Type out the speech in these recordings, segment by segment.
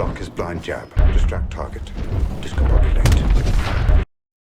block his blind jab. Distract target. Discombobulate.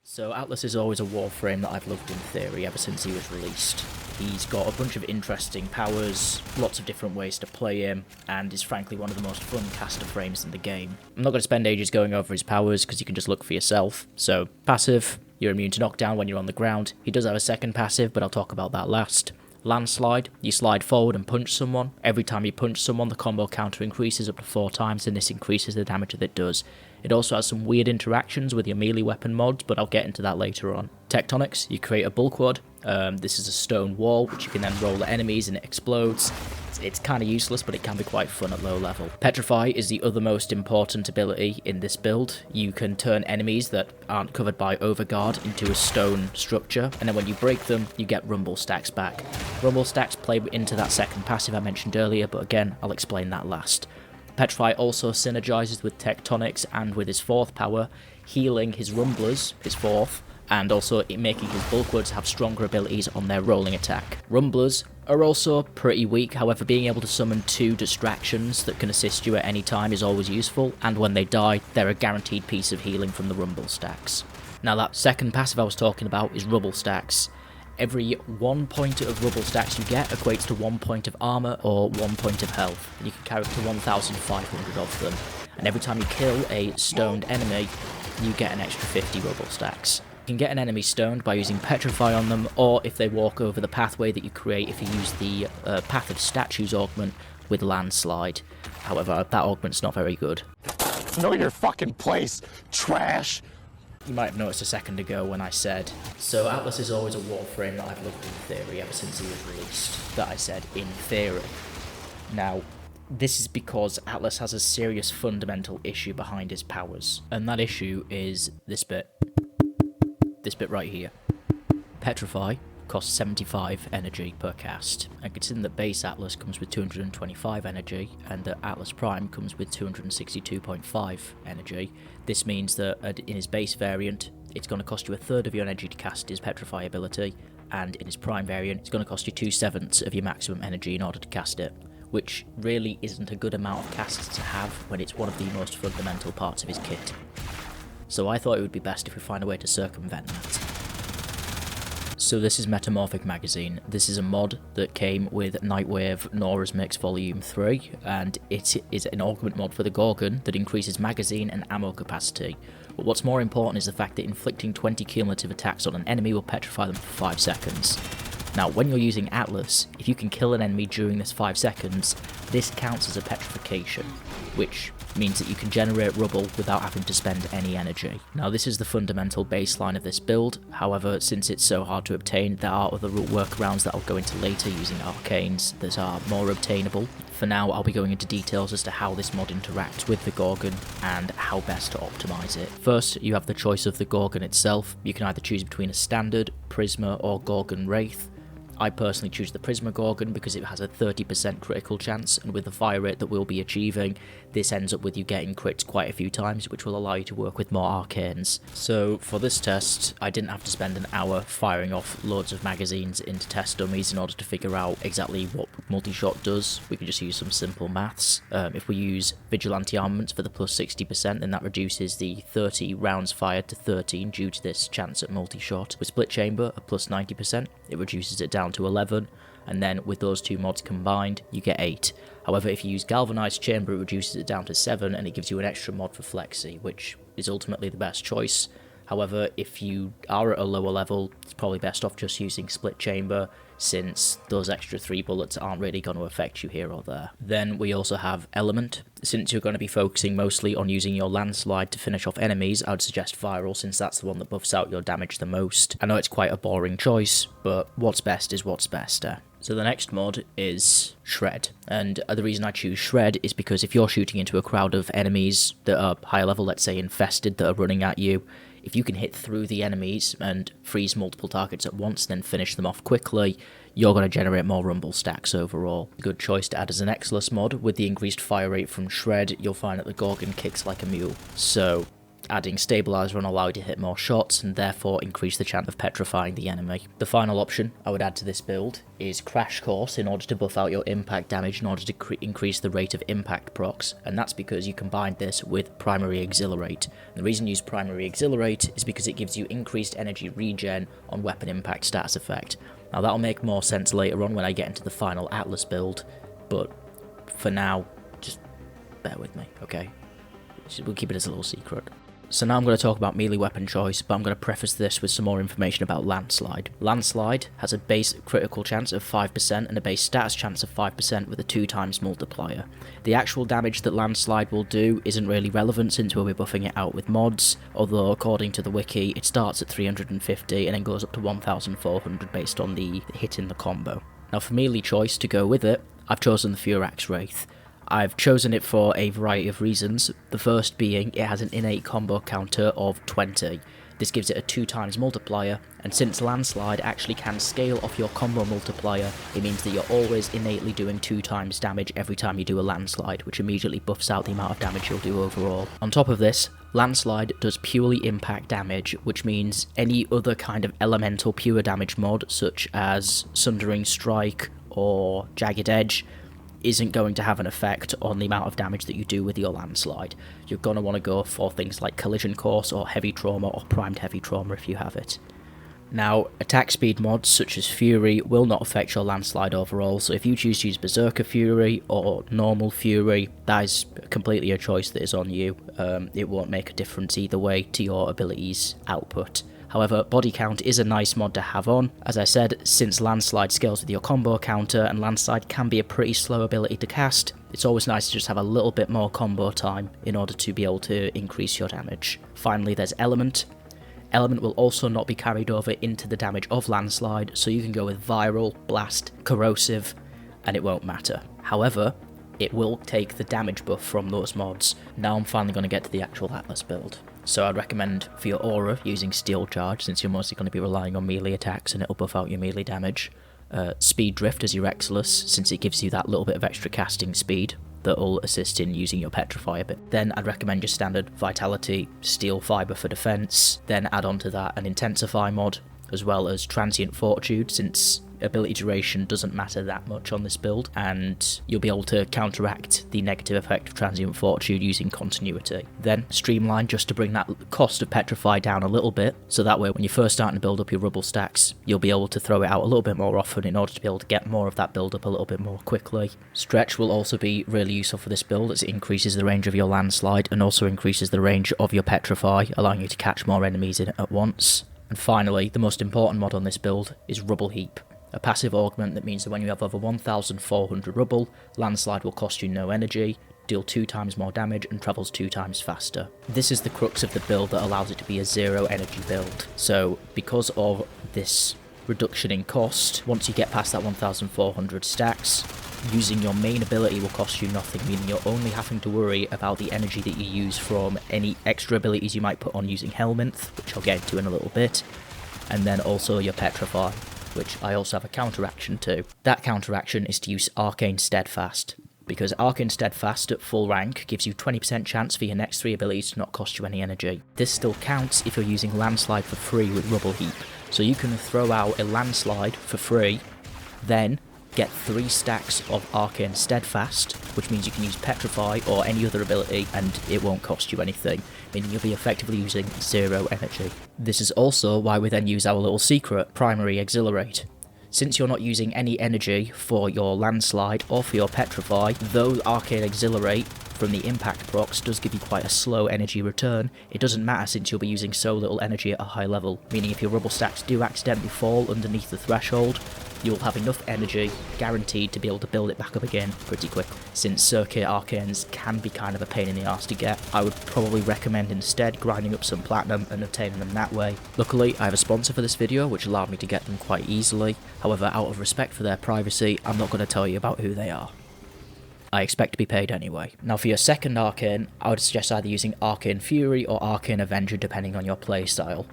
So Atlas is always a warframe that I've loved in theory ever since he was released. He's got a bunch of interesting powers, lots of different ways to play him, and is frankly one of the most fun caster frames in the game. I'm not going to spend ages going over his powers because you can just look for yourself. So, passive, you're immune to knockdown when you're on the ground. He does have a second passive, but I'll talk about that last. Landslide, you slide forward and punch someone. Every time you punch someone, the combo counter increases up to 4 times, and this increases the damage that it does. It also has some weird interactions with your melee weapon mods, but I'll get into that later on. Tectonics, you create a bulk wad. This is a stone wall, which you can then roll at enemies and it explodes. It's kind of useless, but it can be quite fun at low level. Petrify is the other most important ability in this build. You can turn enemies that aren't covered by Overguard into a stone structure, and then when you break them, you get rumble stacks back. Rumble stacks play into that second passive I mentioned earlier, but again, I'll explain that last. Petrify also synergizes with Tectonics and with his fourth power, healing his Rumblers, his fourth, and also making his Bulkwards have stronger abilities on their rolling attack. Rumblers are also pretty weak, however being able to summon 2 distractions that can assist you at any time is always useful, and when they die, they're a guaranteed piece of healing from the Rumble stacks. Now that second passive I was talking about is Rubble stacks. Every 1 point of rubble stacks you get equates to 1 point of armor or 1 point of health, and you can carry up to 1,500 of them. And every time you kill a stoned enemy, you get an extra 50 rubble stacks. You can get an enemy stoned by using Petrify on them, or if they walk over the pathway that you create if you use the Path of Statues augment with Landslide. However, that augment's not very good. Know your fucking place, trash! You might have noticed a second ago when I said, so Atlas is always a warframe that I've loved in theory ever since he was released. That I said in theory. Now, this is because Atlas has a serious fundamental issue behind his powers, and that issue is this bit. This bit right here. Petrify costs 75 energy per cast, and considering that base Atlas comes with 225 energy, and that Atlas Prime comes with 262.5 energy, this means that in his base variant, it's going to cost you a third of your energy to cast his Petrify ability, and in his Prime variant, it's going to cost you 2/7 of your maximum energy in order to cast it, which really isn't a good amount of casts to have when it's one of the most fundamental parts of his kit. So I thought it would be best if we find a way to circumvent that. So this is Metamorphic Magazine. This is a mod that came with Nightwave Nora's Mix Volume 3, and it is an augment mod for the Gorgon that increases magazine and ammo capacity. But what's more important is the fact that inflicting 20 cumulative attacks on an enemy will petrify them for 5 seconds. Now, when you're using Atlas, if you can kill an enemy during this 5 seconds, this counts as a petrification, which means that you can generate rubble without having to spend any energy. Now, this is the fundamental baseline of this build. However, since it's so hard to obtain, there are other workarounds that I'll go into later using arcanes that are more obtainable. For now, I'll be going into details as to how this mod interacts with the Gorgon and how best to optimize it. First, you have the choice of the Gorgon itself. You can either choose between a standard, Prisma, or Gorgon Wraith. I personally choose the Prisma Gorgon because it has a 30% critical chance, and with the fire rate that we'll be achieving, this ends up with you getting crits quite a few times, which will allow you to work with more arcanes. So for this test, I didn't have to spend an hour firing off loads of magazines into test dummies in order to figure out exactly what multi-shot does. We could just use some simple maths. If we use Vigilante Armaments for the plus 60%, then that reduces the 30 rounds fired to 13 due to this chance at multi-shot. With Split Chamber at plus 90%, it reduces it down to 11, and then with those two mods combined, you get 8. However, if you use Galvanized Chamber, it reduces it down to 7, and it gives you an extra mod for Flexi, which is ultimately the best choice. However, if you are at a lower level, it's probably best off just using Split Chamber, since those extra 3 bullets aren't really going to affect you here or there. Then we also have Element. Since you're going to be focusing mostly on using your Landslide to finish off enemies, I would suggest Viral, since that's the one that buffs out your damage the most. I know it's quite a boring choice, but what's best is what's best. So the next mod is Shred, and the reason I choose Shred is because if you're shooting into a crowd of enemies that are higher level, let's say infested, that are running at you, if you can hit through the enemies and freeze multiple targets at once, then finish them off quickly, you're going to generate more rumble stacks overall. A good choice to add as an Exilus mod. With the increased fire rate from Shred, you'll find that the Gorgon kicks like a mule. So Adding Stabilizer will allow you to hit more shots and therefore increase the chance of petrifying the enemy. The final option I would add to this build is Crash Course in order to buff out your impact damage in order to increase the rate of impact procs, and that's because you combine this with Primary Exhilarate. And the reason you use Primary Exhilarate is because it gives you increased energy regen on weapon impact status effect. Now that'll make more sense later on when I get into the final Atlas build, but for now, just bear with me, okay? We'll keep it as a little secret. So now I'm going to talk about melee weapon choice, but I'm going to preface this with some more information about Landslide. Landslide has a base critical chance of 5% and a base status chance of 5% with a 2x multiplier. The actual damage that Landslide will do isn't really relevant since we'll be buffing it out with mods, although according to the wiki it starts at 350 and then goes up to 1400 based on the hit in the combo. Now for melee choice to go with it, I've chosen the Furax Wraith. I've chosen it for a variety of reasons, the first being it has an innate combo counter of 20. This gives it a 2x multiplier, and since Landslide actually can scale off your combo multiplier, it means that you're always innately doing 2x damage every time you do a Landslide, which immediately buffs out the amount of damage you'll do overall. On top of this, Landslide does purely impact damage, which means any other kind of elemental pure damage mod, such as Sundering Strike or Jagged Edge, isn't going to have an effect on the amount of damage that you do with your Landslide. You're going to want to go for things like Collision Course or Heavy Trauma or Primed Heavy Trauma if you have it. Now, attack speed mods such as Fury will not affect your Landslide overall, so if you choose to use Berserker Fury or normal Fury, that is completely a choice that is on you. It won't make a difference either way to your ability's output. However, body count is a nice mod to have on. As I said, since Landslide scales with your combo counter and Landslide can be a pretty slow ability to cast, it's always nice to just have a little bit more combo time in order to be able to increase your damage. Finally, there's Element. Element will also not be carried over into the damage of Landslide, so you can go with Viral, Blast, Corrosive, and it won't matter. However, it will take the damage buff from those mods. Now I'm finally going to get to the actual Atlas build. So I'd recommend for your aura using Steel Charge, since you're mostly going to be relying on melee attacks and it'll buff out your melee damage. Speed Drift as your Exilus, since it gives you that little bit of extra casting speed that'll assist in using your Petrify a bit. Then I'd recommend your standard Vitality, Steel Fibre for defense, then add on to that an Intensify mod, as well as Transient Fortitude, since ability duration doesn't matter that much on this build, and you'll be able to counteract the negative effect of Transient Fortitude using Continuity. Then Streamline, just to bring that cost of Petrify down a little bit, so that way when you're first starting to build up your rubble stacks, you'll be able to throw it out a little bit more often in order to be able to get more of that build up a little bit more quickly. Stretch will also be really useful for this build as it increases the range of your Landslide and also increases the range of your Petrify, allowing you to catch more enemies in it at once. And finally, the most important mod on this build is Rubble Heap. A passive augment that means that when you have over 1400 rubble, Landslide will cost you no energy, deal 2x more damage and travels 2x faster. This is the crux of the build that allows it to be a zero energy build. So because of this reduction in cost, once you get past that 1400 stacks, using your main ability will cost you nothing, meaning you're only having to worry about the energy that you use from any extra abilities you might put on using Helminth, which I'll get into in a little bit, and then also your Petrify, which I also have a counteraction to. That counteraction is to use Arcane Steadfast, because Arcane Steadfast at full rank gives you 20% chance for your next 3 abilities to not cost you any energy. This still counts if you're using Landslide for free with Rubble Heap, so you can throw out a Landslide for free, then get 3 stacks of Arcane Steadfast, which means you can use Petrify or any other ability and it won't cost you anything, meaning you'll be effectively using 0 energy. This is also why we then use our little secret, Primary Exhilarate. Since you're not using any energy for your Landslide or for your Petrify, though Arcane Exhilarate from the impact procs does give you quite a slow energy return, it doesn't matter since you'll be using so little energy at a high level, meaning if your rubble stacks do accidentally fall underneath the threshold, you'll have enough energy guaranteed to be able to build it back up again pretty quickly. Since Circuit Arcanes can be kind of a pain in the arse to get, I would probably recommend instead grinding up some platinum and obtaining them that way. Luckily, I have a sponsor for this video which allowed me to get them quite easily. However, out of respect for their privacy, I'm not going to tell you about who they are. I expect to be paid anyway. Now for your second Arcane, I would suggest either using Arcane Fury or Arcane Avenger depending on your playstyle.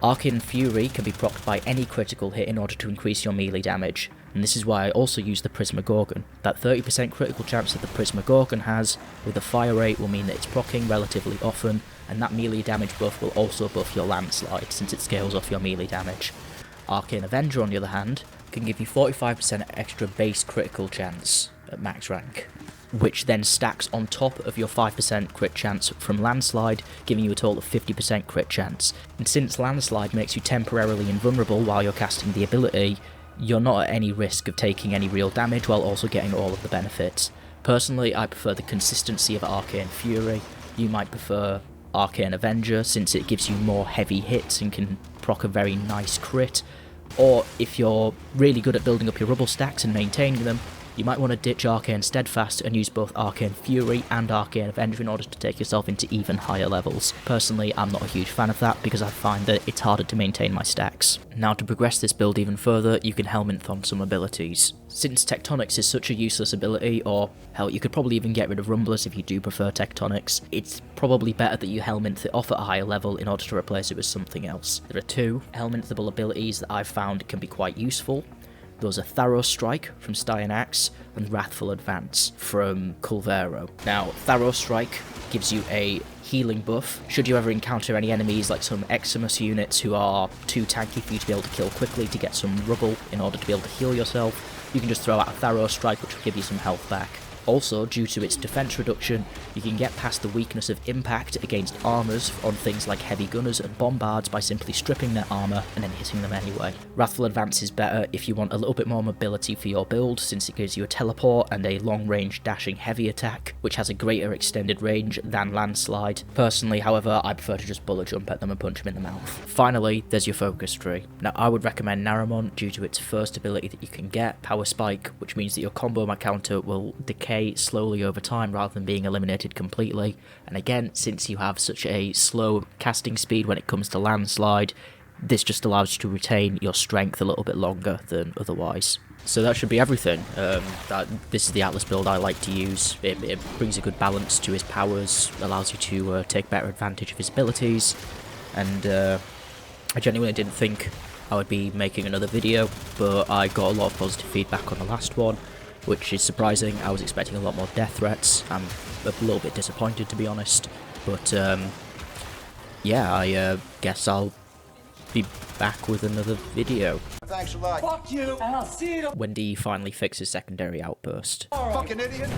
Arcane Fury can be procced by any critical hit in order to increase your melee damage. And this is why I also use the Prisma Gorgon. That 30% critical chance that the Prisma Gorgon has with the fire rate will mean that it's proccing relatively often, and that melee damage buff will also buff your landslide, since it scales off your melee damage. Arcane Avenger, on the other hand, can give you 45% extra base critical chance at max rank, which then stacks on top of your 5% crit chance from landslide, giving you a total of 50% crit chance. And since landslide makes you temporarily invulnerable while you're casting the ability, you're not at any risk of taking any real damage while also getting all of the benefits. Personally, I prefer the consistency of Arcane Fury. You might prefer Arcane Avenger, since it gives you more heavy hits and can proc a very nice crit. Or if you're really good at building up your rubble stacks and maintaining them, you might want to ditch Arcane Steadfast and use both Arcane Fury and Arcane Avenger in order to take yourself into even higher levels. Personally, I'm not a huge fan of that because I find that it's harder to maintain my stacks. Now, to progress this build even further, you can Helminth on some abilities. Since Tectonics is such a useless ability, or hell, you could probably even get rid of Rumblers if you do prefer Tectonics, it's probably better that you Helminth it off at a higher level in order to replace it with something else. There are two Helminthable abilities that I've found can be quite useful. Those are Tharos Strike from Styrian Axe and Wrathful Advance from Culvero. Now, Tharos Strike gives you a healing buff. Should you ever encounter any enemies like some Eximus units who are too tanky for you to be able to kill quickly to get some rubble in order to be able to heal yourself, you can just throw out a Tharos Strike, which will give you some health back. Also, due to its defense reduction, you can get past the weakness of impact against armors on things like heavy gunners and bombards by simply stripping their armor and then hitting them anyway. Wrathful Advance is better if you want a little bit more mobility for your build, since it gives you a teleport and a long-range dashing heavy attack, which has a greater extended range than Landslide. Personally, however, I prefer to just bullet jump at them and punch them in the mouth. Finally, there's your focus tree. Now, I would recommend Naramon due to its first ability that you can get, Power Spike, which means that your combo counter will decay slowly over time rather than being eliminated completely. And again, since you have such a slow casting speed when it comes to Landslide, this just allows you to retain your strength a little bit longer than otherwise. So that should be everything. This is the Atlas build I like to use. It brings a good balance to his powers, allows you to take better advantage of his abilities, and I genuinely didn't think I would be making another video, but I got a lot of positive feedback on the last one, which is surprising. I was expecting a lot more death threats. I'm a little bit disappointed, to be honest, but yeah, I guess I'll be back with another video. Thanks a lot. Fuck you, and I'll see you. When do you finally fix his secondary outburst? Fucking idiot.